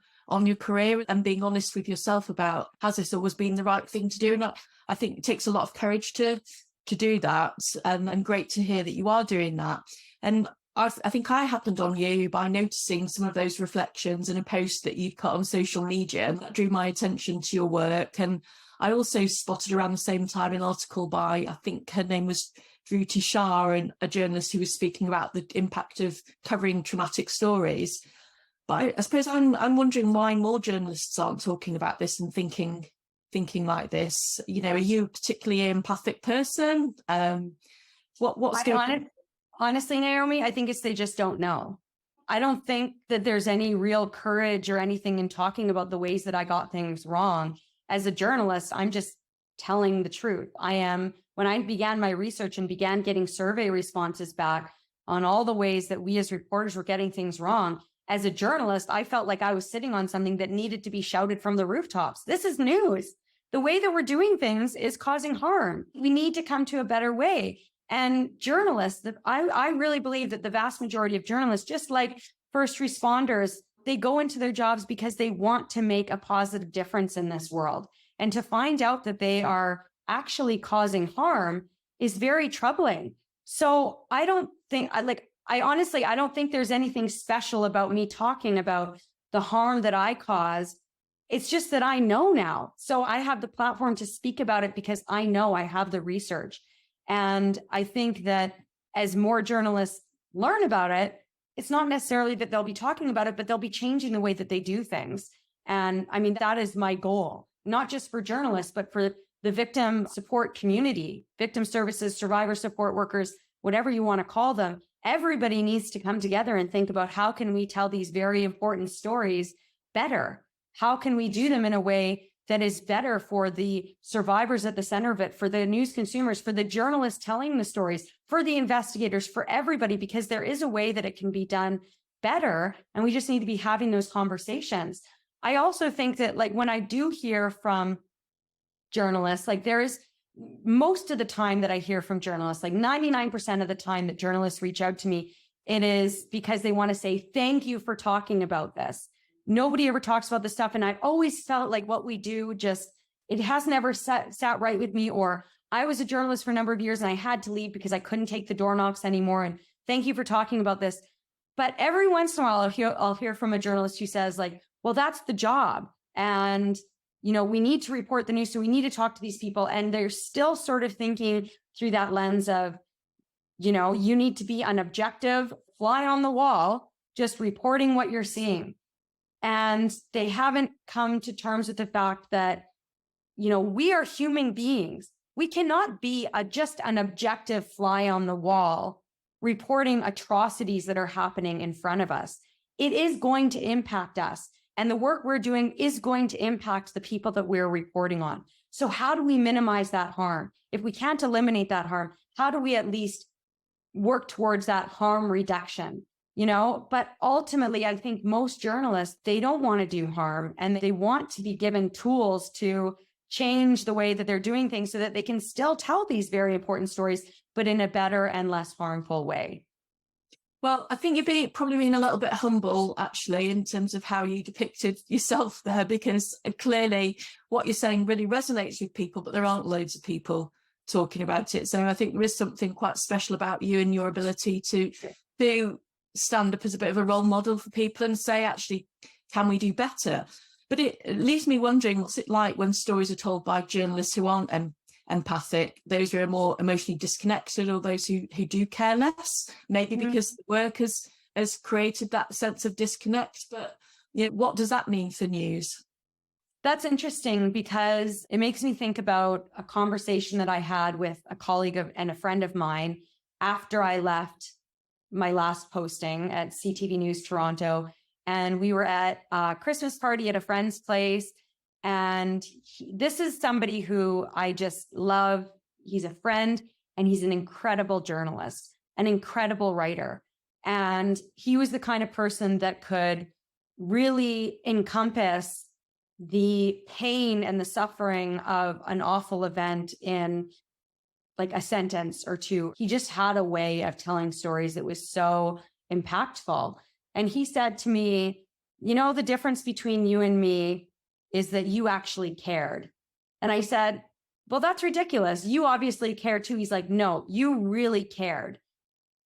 Speaker 2: your career and being honest with yourself about, has this always been the right thing to do? And I think it takes a lot of courage to do that, and great to hear that you are doing that. And I think I happened on you by noticing some of those reflections in a post that you'd put on social media, and that drew my attention to your work. And I also spotted around the same time an article by, I think her name was Dhruti Shah, and a journalist who was speaking about the impact of covering traumatic stories. But I suppose I'm wondering why more journalists aren't talking about this and thinking like this. Are you a particularly empathic person? What's going on?
Speaker 1: Honestly, Naomi, I think it's they just don't know. I don't think that there's any real courage or anything in talking about the ways that I got things wrong. As a journalist, I'm just telling the truth. When I began my research and began getting survey responses back on all the ways that we as reporters were getting things wrong, as a journalist, I felt like I was sitting on something that needed to be shouted from the rooftops. This is news. The way that we're doing things is causing harm. We need to come to a better way. And journalists, I really believe that the vast majority of journalists, just like first responders, they go into their jobs because they want to make a positive difference in this world. And to find out that they are actually causing harm is very troubling. So I don't think, I don't think there's anything special about me talking about the harm that I caused. It's just that I know now. So I have the platform to speak about it because I know I have the research. And I think that as more journalists learn about it, it's not necessarily that they'll be talking about it, but they'll be changing the way that they do things. And I mean, that is my goal, not just for journalists, but for the victim support community, victim services, survivor support workers, whatever you want to call them. Everybody needs to come together and think about how can we tell these very important stories better? How can we do them in a way that is better for the survivors at the center of it, for the news consumers, for the journalists telling the stories, for the investigators, for everybody, because there is a way that it can be done better. And we just need to be having those conversations. I also think that when I do hear from journalists, there is most of the time that I hear from journalists, 99% of the time that journalists reach out to me, it is because they want to say, thank you for talking about this. Nobody ever talks about this stuff. And I've always felt like what we do it has never sat right with me. Or I was a journalist for a number of years and I had to leave because I couldn't take the door knocks anymore. And thank you for talking about this. But every once in a while, I'll hear from a journalist who says well, that's the job. And, we need to report the news. So we need to talk to these people. And they're still sort of thinking through that lens of, you need to be an objective fly on the wall, just reporting what you're seeing. And they haven't come to terms with the fact that, we are human beings. We cannot be just an objective fly on the wall reporting atrocities that are happening in front of us. It is going to impact us. And the work we're doing is going to impact the people that we're reporting on. So how do we minimize that harm? If we can't eliminate that harm, how do we at least work towards that harm reduction? But ultimately, I think most journalists, they don't want to do harm and they want to be given tools to change the way that they're doing things so that they can still tell these very important stories, but in a better and less harmful way.
Speaker 2: Well, I think you're probably being a little bit humble, actually, in terms of how you depicted yourself there, because clearly what you're saying really resonates with people, but there aren't loads of people talking about it. So I think there is something quite special about you and your ability to stand up as a bit of a role model for people and say, actually, can we do better? But it leaves me wondering, what's it like when stories are told by journalists who aren't empathic, those who are more emotionally disconnected, or those who do care less, maybe because the work has created that sense of disconnect. But what does that mean for news?
Speaker 1: That's interesting because it makes me think about a conversation that I had with a colleague and a friend of mine after I left my last posting at CTV News Toronto. And we were at a Christmas party at a friend's place. And this is somebody who I just love. He's a friend and he's an incredible journalist, an incredible writer. And he was the kind of person that could really encompass the pain and the suffering of an awful event in like a sentence or two. He just had a way of telling stories that was so impactful. And he said to me, you know, the difference between you and me is that you actually cared. And I said, well, that's ridiculous. You obviously care too. He's like, no, you really cared.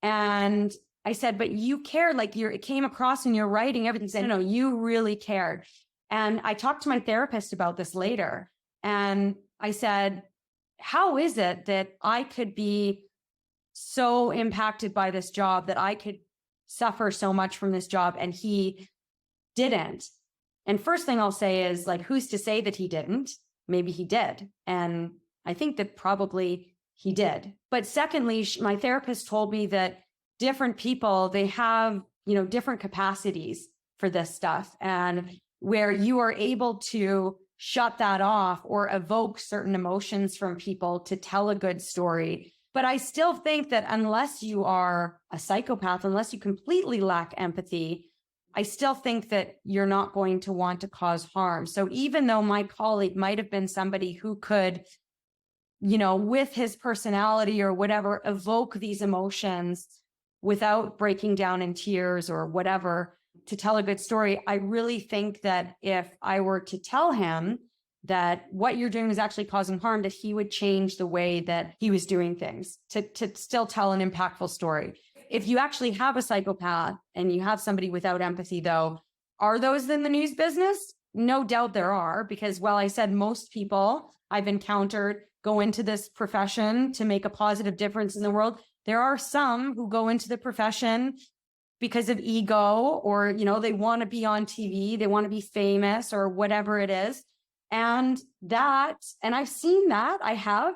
Speaker 1: And I said, but you cared, like it came across in your writing, everything. He said, no, you really cared. And I talked to my therapist about this later. And I said, how is it that I could be so impacted by this job, that I could suffer so much from this job and he didn't? And first thing I'll say is, like, who's to say that he didn't? Maybe he did. And I think that probably he did. But secondly, my therapist told me that different people, they have, you know, different capacities for this stuff, and where you are able to shut that off or evoke certain emotions from people to tell a good story. But I still think that unless you are a psychopath, unless you completely lack empathy, I still think that you're not going to want to cause harm. So even though my colleague might have been somebody who could, you know, with his personality or whatever, evoke these emotions without breaking down in tears or whatever to tell a good story, I really think that if I were to tell him that what you're doing is actually causing harm, that he would change the way that he was doing things to still tell an impactful story. If you actually have a psychopath and you have somebody without empathy, though, are those in the news business? No doubt there are, because, well, I said most people I've encountered go into this profession to make a positive difference in the world. There are some who go into the profession because of ego, or, you know, they want to be on TV, they want to be famous or whatever it is. And I've seen that,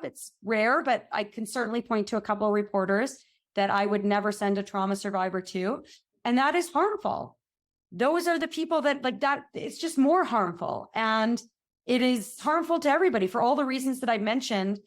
Speaker 1: it's rare, but I can certainly point to a couple of reporters that I would never send a trauma survivor to. And that is harmful. Those are the people that, like, that, it's just more harmful. And it is harmful to everybody for all the reasons that I mentioned.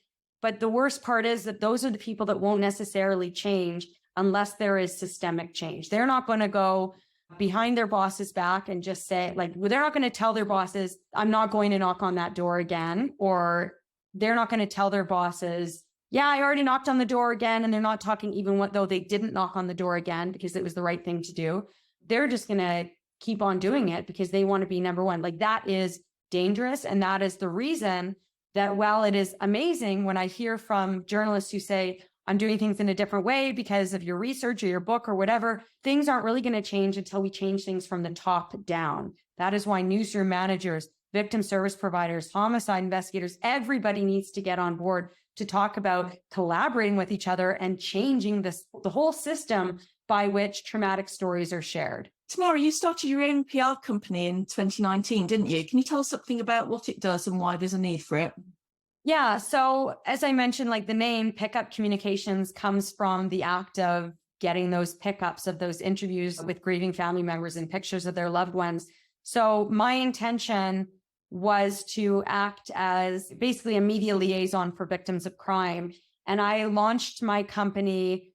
Speaker 1: But the worst part is that those are the people that won't necessarily change unless there is systemic change. They're not going to go behind their boss's back and just say, like, they're not going to tell their bosses, I'm not going to knock on that door again. Or they're not going to tell their bosses, yeah, I already knocked on the door again. And they're not talking even though they didn't knock on the door again because it was the right thing to do. They're just going to keep on doing it because they want to be number one. Like, that is dangerous. And that is the reason that, while it is amazing when I hear from journalists who say, I'm doing things in a different way because of your research or your book or whatever, things aren't really going to change until we change things from the top down. That is why newsroom managers, victim service providers, homicide investigators, everybody needs to get on board to talk about collaborating with each other and changing the whole system by which traumatic stories are shared.
Speaker 2: Tamara, you started your own PR company in 2019, didn't you? Can you tell us something about what it does and why there's a need for it?
Speaker 1: Yeah. So as I mentioned, like, the name Pickup Communications comes from the act of getting those pickups of those interviews with grieving family members and pictures of their loved ones. So my intention was to act as basically a media liaison for victims of crime. And I launched my company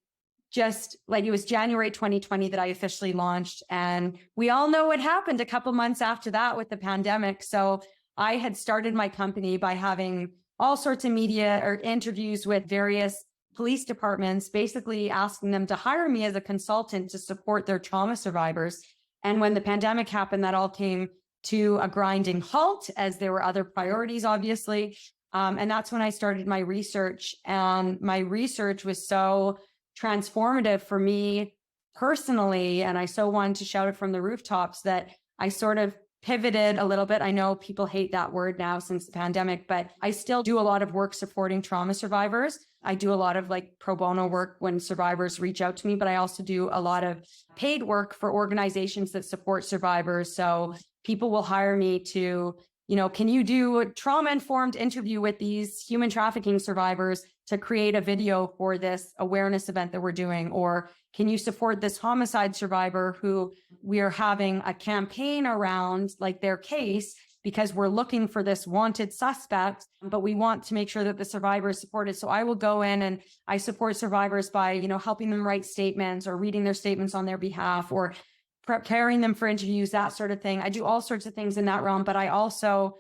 Speaker 1: just like, it was January 2020 that I officially launched. And we all know what happened a couple months after that with the pandemic. So I had started my company by having all sorts of media or interviews with various police departments, basically asking them to hire me as a consultant to support their trauma survivors. And when the pandemic happened, that all came to a grinding halt, as there were other priorities, obviously. And that's when I started my research. And my research was so transformative for me personally, and I so wanted to shout it from the rooftops, that I sort of pivoted a little bit. I know people hate that word now since the pandemic, but I still do a lot of work supporting trauma survivors. I do a lot of, like, pro bono work when survivors reach out to me, but I also do a lot of paid work for organizations that support survivors. So people will hire me to, you know, can you do a trauma-informed interview with these human trafficking survivors to create a video for this awareness event that we're doing? Or can you support this homicide survivor who we are having a campaign around, like, their case, because we're looking for this wanted suspect, but we want to make sure that the survivor is supported. So I will go in and I support survivors by, you know, helping them write statements or reading their statements on their behalf, or preparing them for interviews, that sort of thing. I do all sorts of things in that realm, but I also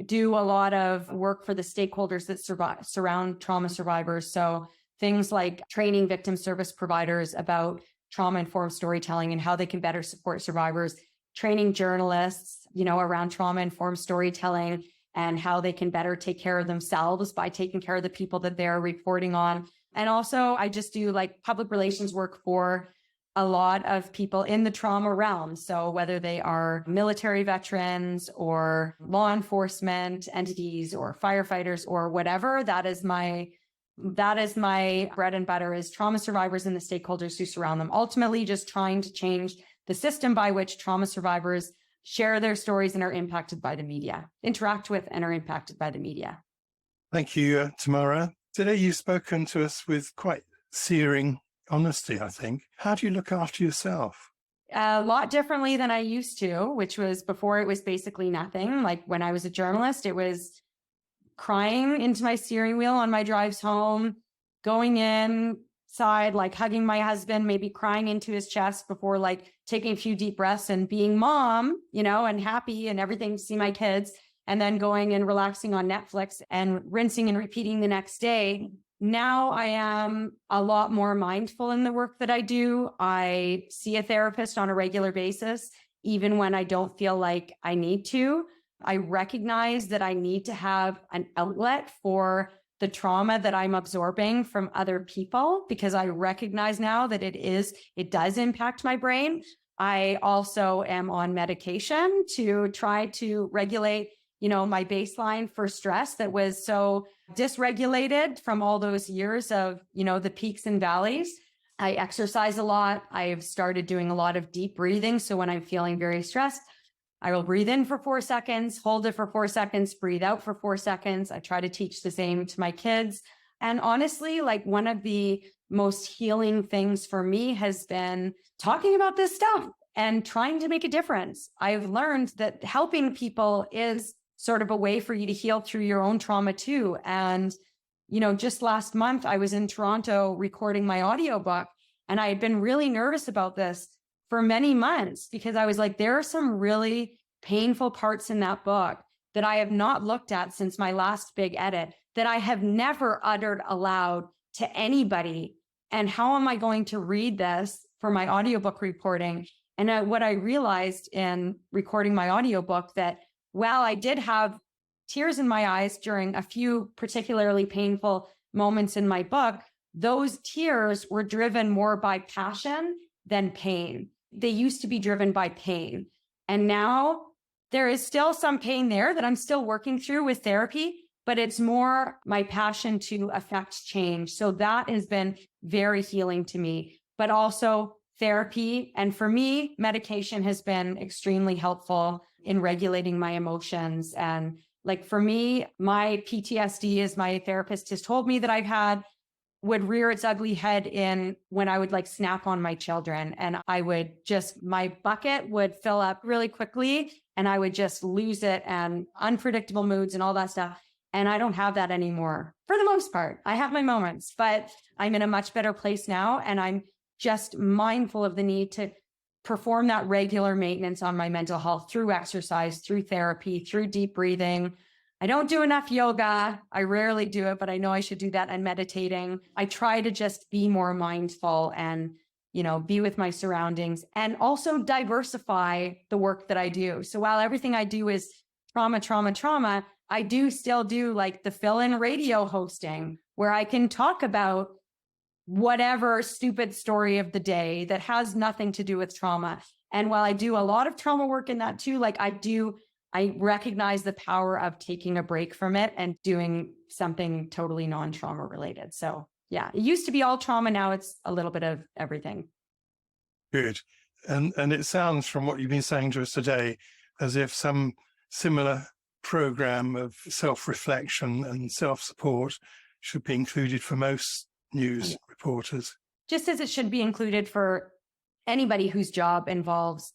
Speaker 1: do a lot of work for the stakeholders that surround trauma survivors. So things like training victim service providers about trauma-informed storytelling and how they can better support survivors, training journalists, around trauma-informed storytelling and how they can better take care of themselves by taking care of the people that they're reporting on. And also I just do like public relations work for a lot of people in the trauma realm. So whether they are military veterans or law enforcement entities or firefighters or whatever, that is my bread and butter, is trauma survivors and the stakeholders who surround them. Ultimately, just trying to change the system by which trauma survivors share their stories and are impacted by the media, interact with and are impacted by the media.
Speaker 3: Thank you, Tamara. Today you've spoken to us with quite searing honesty, I think. How do you look after yourself?
Speaker 1: A lot differently than I used to, which was before it was basically nothing. Like when I was a journalist, it was crying into my steering wheel on my drives home, going inside, like hugging my husband, maybe crying into his chest before like taking a few deep breaths and being mom, and happy and everything to see my kids, and then going and relaxing on Netflix and rinsing and repeating the next day. Now I am a lot more mindful in the work that I do. I see a therapist on a regular basis, even when I don't feel like I need to. I recognize that I need to have an outlet for the trauma that I'm absorbing from other people, because I recognize now that it does impact my brain. I also am on medication to try to regulate my baseline for stress that was so dysregulated from all those years of, the peaks and valleys. I exercise a lot. I've started doing a lot of deep breathing. So when I'm feeling very stressed, I will breathe in for 4 seconds, hold it for 4 seconds, breathe out for 4 seconds. I try to teach the same to my kids. And honestly, like one of the most healing things for me has been talking about this stuff and trying to make a difference. I've learned that helping people is sort of a way for you to heal through your own trauma too. And, just last month, I was in Toronto recording my audiobook, and I had been really nervous about this for many months because I was like, there are some really painful parts in that book that I have not looked at since my last big edit, that I have never uttered aloud to anybody. And how am I going to read this for my audiobook reporting? And what I realized in recording my audiobook, that while I did have tears in my eyes during a few particularly painful moments in my book, those tears were driven more by passion than pain. They used to be driven by pain. And now there is still some pain there that I'm still working through with therapy, but it's more my passion to affect change. So that has been very healing to me, but also therapy. And for me, medication has been extremely helpful in regulating my emotions. And like for me, my PTSD, as my therapist has told me that I've had, would rear its ugly head in when I would like snap on my children, and my bucket would fill up really quickly and I would just lose it, and unpredictable moods and all that stuff. And I don't have that anymore for the most part. I have my moments, but I'm in a much better place now. And I'm just mindful of the need to perform that regular maintenance on my mental health through exercise, through therapy, through deep breathing. I don't do enough yoga. I rarely do it, but I know I should do that, and meditating. I try to just be more mindful and, be with my surroundings, and also diversify the work that I do. So while everything I do is trauma, I do still do like the fill-in radio hosting where I can talk about whatever stupid story of the day that has nothing to do with trauma. And while I do a lot of trauma work in that too, I recognize the power of taking a break from it and doing something totally non-trauma related. So yeah, it used to be all trauma. Now it's a little bit of everything.
Speaker 3: Good. And it sounds from what you've been saying to us today as if some similar program of self-reflection and self-support should be included for most news reporters.
Speaker 1: Just as it should be included for anybody whose job involves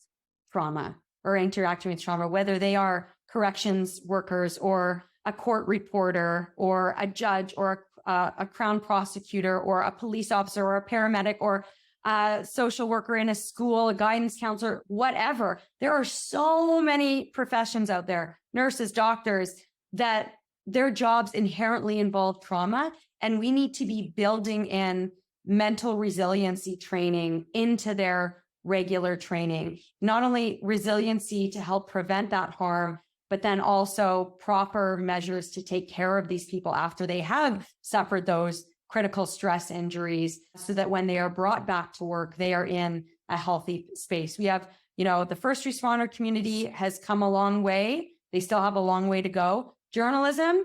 Speaker 1: trauma or interacting with trauma, whether they are corrections workers or a court reporter or a judge or a crown prosecutor or a police officer or a paramedic or a social worker in a school, a guidance counselor, whatever. There are so many professions out there, nurses, doctors, that their jobs inherently involve trauma. And we need to be building in mental resiliency training into their regular training. Not only resiliency to help prevent that harm, but then also proper measures to take care of these people after they have suffered those critical stress injuries, so that when they are brought back to work, they are in a healthy space. We have, the first responder community has come a long way. They still have a long way to go. Journalism,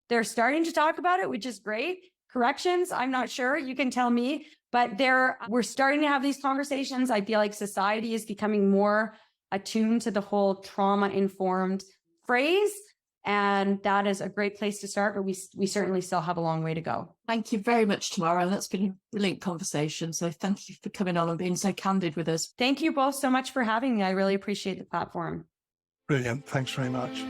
Speaker 1: they're starting to talk about it, which is great. Corrections, I'm not sure. You can tell me, but we're starting to have these conversations. I feel like society is becoming more attuned to the whole trauma-informed phrase. And that is a great place to start, but we certainly still have a long way to go.
Speaker 2: Thank you very much, Tamara. That's been a brilliant conversation. So thank you for coming on and being so candid with us.
Speaker 1: Thank you both so much for having me. I really appreciate the platform.
Speaker 3: Brilliant. Thanks very much.